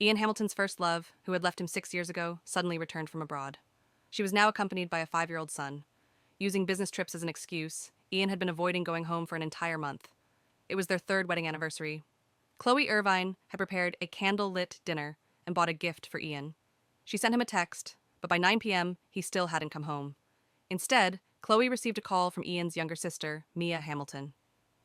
Ian Hamilton's first love, who had left him 6 years ago, suddenly returned from abroad. She was now accompanied by a 5-year-old son. Using business trips as an excuse, Ian had been avoiding going home for an entire month. It was their third wedding anniversary. Chloe Irvine had prepared a candle-lit dinner and bought a gift for Ian. She sent him a text, but by 9 p.m., he still hadn't come home. Instead, Chloe received a call from Ian's younger sister, Mia Hamilton.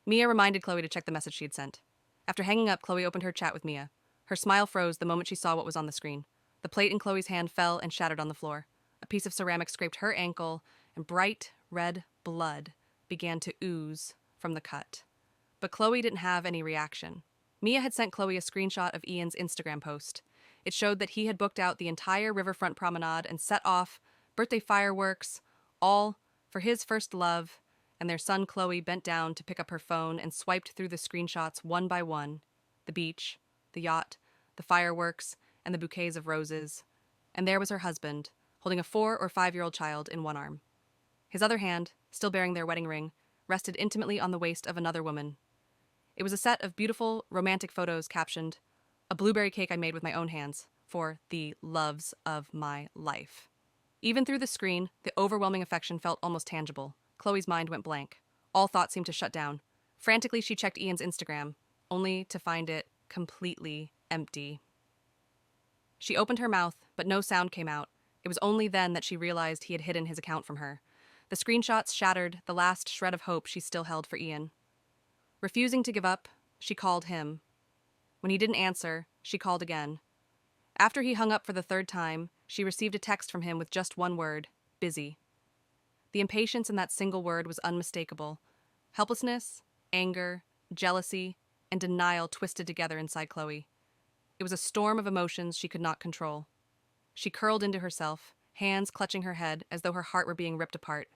Mia reminded Chloe to check the message she had sent. After hanging up, Chloe opened her chat with Mia. Her smile froze the moment she saw what was on the screen. The plate in Chloe's hand fell and shattered on the floor. A piece of ceramic scraped her ankle, and bright red blood began to ooze from the cut. But Chloe didn't have any reaction. Mia had sent Chloe a screenshot of Ian's Instagram post. It showed that he had booked out the entire riverfront promenade and set off birthday fireworks, all for his first love, and their son Chloe bent down to pick up her phone and swiped through the screenshots one by one: the beach, the yacht, the fireworks, and the bouquets of roses. And there was her husband, holding a 4 or 5-year-old child in one arm. His other hand, still bearing their wedding ring, rested intimately on the waist of another woman. It was a set of beautiful, romantic photos captioned, "A blueberry cake I made with my own hands for the loves of my life." Even through the screen, the overwhelming affection felt almost tangible. Chloe's mind went blank. All thought seemed to shut down. Frantically, she checked Ian's Instagram, only to find it completely empty. She opened her mouth, but no sound came out. It was only then that she realized he had hidden his account from her. The screenshots shattered the last shred of hope she still held for Ian. Refusing to give up, she called him. When he didn't answer, she called again. After he hung up for the third time, she received a text from him with just one word: busy. The impatience in that single word was unmistakable. Helplessness, anger, jealousy, and denial twisted together inside Chloe. It was a storm of emotions she could not control. She curled into herself, hands clutching her head as though her heart were being ripped apart.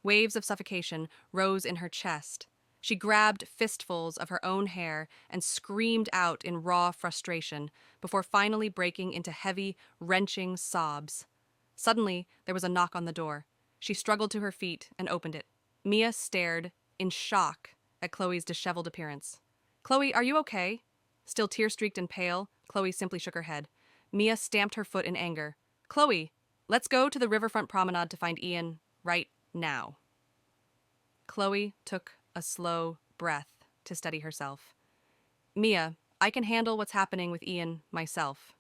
Waves of suffocation rose in her chest. She grabbed fistfuls of her own hair and screamed out in raw frustration before finally breaking into heavy, wrenching sobs. Suddenly, there was a knock on the door. She struggled to her feet and opened it. Mia stared in shock at Chloe's disheveled appearance. "Chloe, are you okay?" Still tear-streaked and pale, Chloe simply shook her head. Mia stamped her foot in anger. "Chloe, let's go to the riverfront promenade to find Ian right now." Chloe took a slow breath to steady herself. "Mia, I can handle what's happening with Ian myself."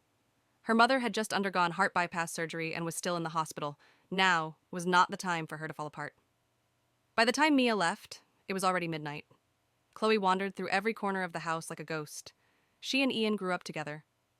Her mother had just undergone heart bypass surgery and was still in the hospital. Now was not the time for her to fall apart. By the time Mia left, it was already midnight. Chloe wandered through every corner of the house like a ghost. She and Ian grew up together.